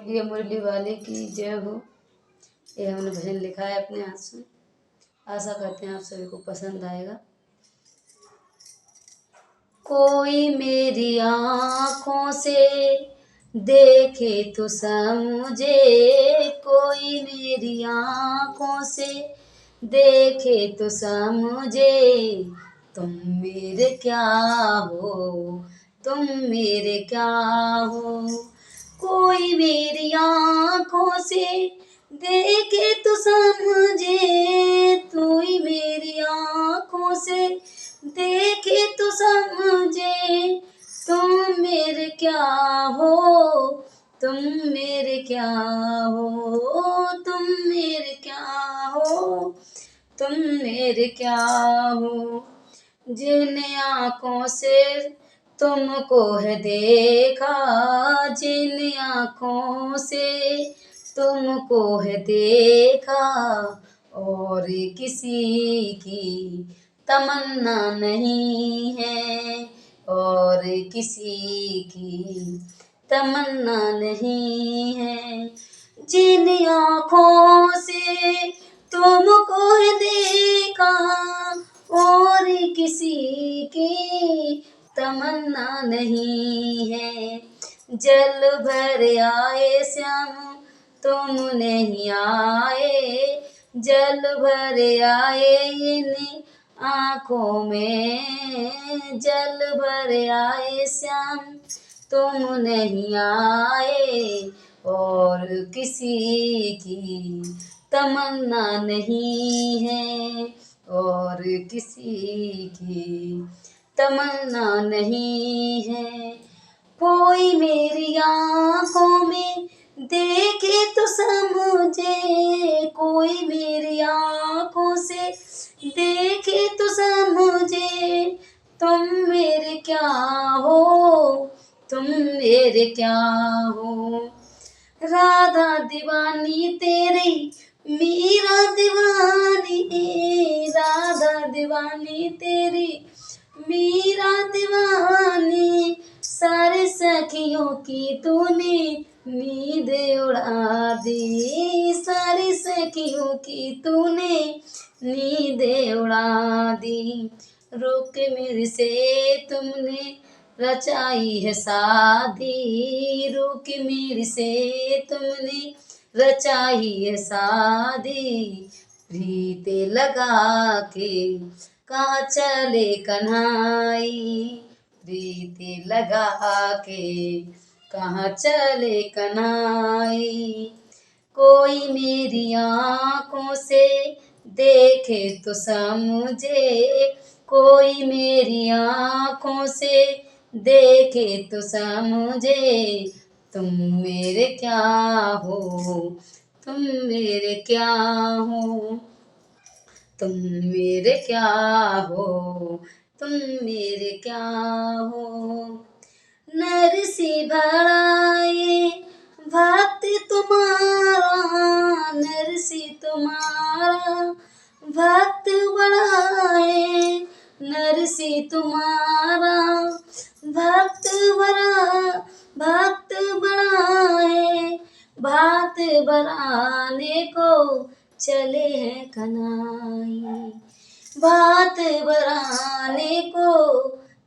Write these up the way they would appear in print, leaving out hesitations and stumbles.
बोलिए मुरली वाले की जय हो। ये हमने भजन लिखा है अपने हाथ से। आशा करते हैं आप सभी को पसंद आएगा। कोई मेरी आँखों से देखे तो समझे, कोई मेरी आँखों से देखे तो समझे, तुम मेरे क्या हो, तुम मेरे क्या हो। कोई मेरी आँखों से देखे तो समझे, तू ही मेरी आँखों से देखे तो समझे, तुम मेरे क्या हो, तुम मेरे क्या हो, तुम मेरे क्या हो, तुम मेरे क्या हो। जिन आँखों से तुमको है देखा, जिन आँखों से तुमको है देखा, और किसी की तमन्ना नहीं है, और किसी की तमन्ना नहीं है। जिन आँखों से तुमको है देखा, और किसी की तमन्ना नहीं है। जल भर आए श्याम तुम नहीं आए, जल भर आए इन आँखों में, जल भर आए श्याम तुम नहीं आए, और किसी की तमन्ना नहीं है, और किसी की तमन्ना नहीं है। कोई मेरी आँखों में देखे तो समझे, कोई मेरी आँखों से देखे तो समझे, तुम मेरे क्या हो, तुम मेरे क्या हो। राधा दीवानी तेरी मीरा दीवानी, राधा दीवानी तेरी मीरा दीवानी, सारे सखियों की तूने नींद उड़ा दी, सारी सखियों की तूने नींद उड़ा दी। रुक मेरे से तुमने रचाई है शादी, रुक मेरे से तुमने रचाई है शादी, प्रीत लगा के कहाँ चले कन्हाई, प्रीत लगा के कहाँ चले कन्हाई। कोई मेरी आँखों से देखे तो समझे, कोई मेरी आँखों से देखे तो समझे, तुम मेरे क्या हो, तुम मेरे क्या हो, तुम मेरे क्या हो, तुम मेरे क्या हो। नरसी भराए भक्त तुम्हारा, नरसी तुम्हारा भक्त बढ़ाए, नरसी तुम्हारा भक्त भक्त बढ़ाए, भात बढ़ाने को चले हैं कन्हाई, भात बढ़ाने को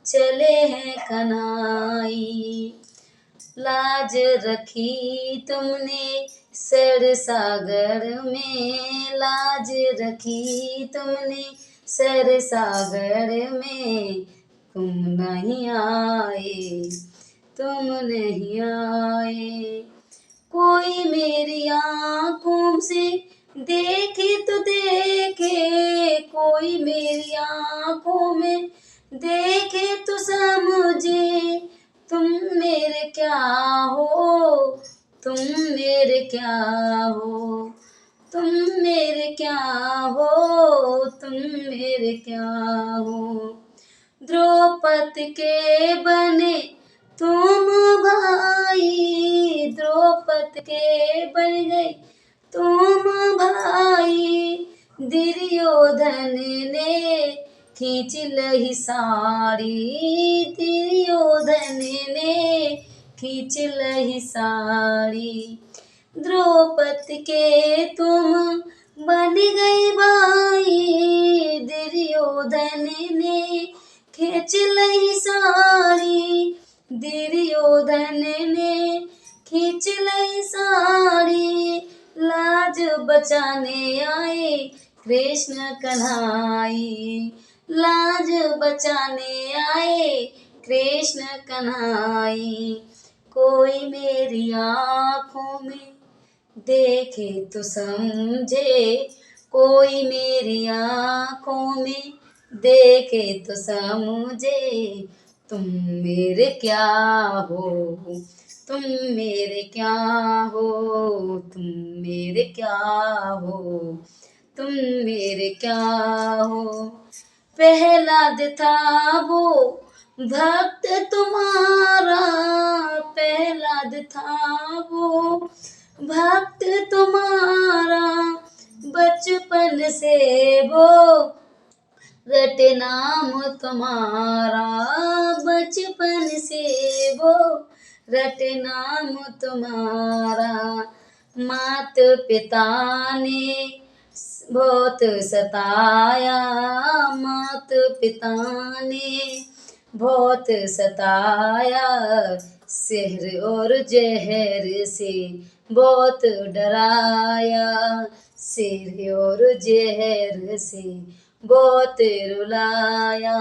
चले हैं कन्हाई। लाज रखी तुमने सर सागर में, लाज रखी तुमने सर सागर में, तुम नहीं आए, तुम नहीं आए। कोई मेरी आँखों से देखे तो देखे, कोई मेरी आँखों में देखे तो समझे, तुम मेरे क्या हो, तुम मेरे क्या हो, तुम मेरे क्या हो, तुम मेरे क्या हो। द्रौपदी के बने तुम भाई, द्रौपदी के बन गए तुम भाई, दुर्योधन ने खींच लही साड़ी, दुर्योधन ने खींच लही साड़ी। द्रौपदी के तुम बन गई बाई, दुर्योधन ने खींच लही साड़ी। दुर्योधन ने खींच लही साड़ी, लाज बचाने आए कृष्ण कन्हाई। लाज बचाने आए कृष्ण कन्हाई। कोई मेरी आँखों में देखे तो समझे, कोई मेरी आँखों में देखे तो समझे, तुम मेरे क्या हो, तुम मेरे क्या हो, तुम मेरे क्या हो, तुम मेरे क्या हो। प्रहलाद था वो भक्त तुम्हारा, प्रहलाद था वो भक्त तुम्हारा। बचपन से वो रटे नाम तुम्हारा, बचपन से वो रटे नाम तुम्हारा। मात पिता ने बहुत सताया, मात पिता ने बहुत सताया। शहर और जहर से बहुत डराया, शहर और जहर से बहुत रुलाया।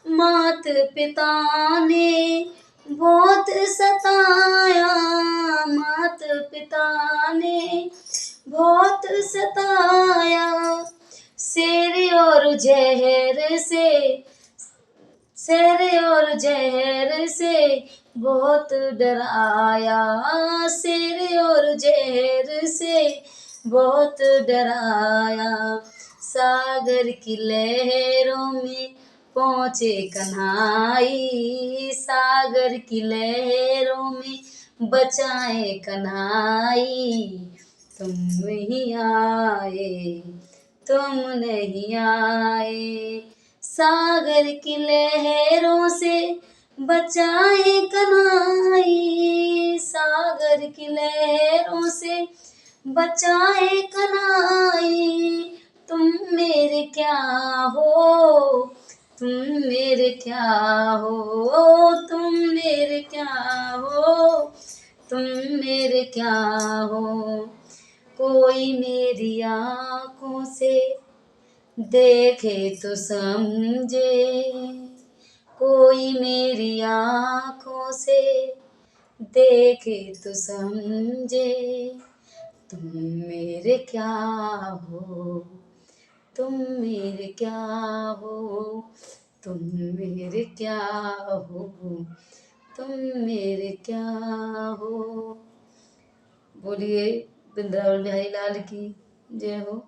मात पिता ने बहुत सताया, मात पिता ने बहुत सताया। शेर और जहर से, शेर और जहर से बहुत डराया, शेर और जहर से बहुत डराया। सागर की लहरों में पहुँचे कन्हाई, सागर की लहरों में बचाए कन्हाई। तुम नहीं आए, तुम नहीं आए, सागर की लहरों से बचाए कन्हाई। सागर की लहरों से बचाए कन्हाई। तुम मेरे क्या हो, तुम मेरे क्या हो, तुम मेरे क्या हो, तुम मेरे क्या हो। कोई मेरी आँखों से देखे तो समझे, कोई मेरी आँखों से देखे तो समझे, तुम मेरे क्या हो, तुम मेरे क्या हो, तुम मेरे क्या हो, तुम मेरे क्या हो। बोलिए वृंदावन बिहारी लाल की जय हो।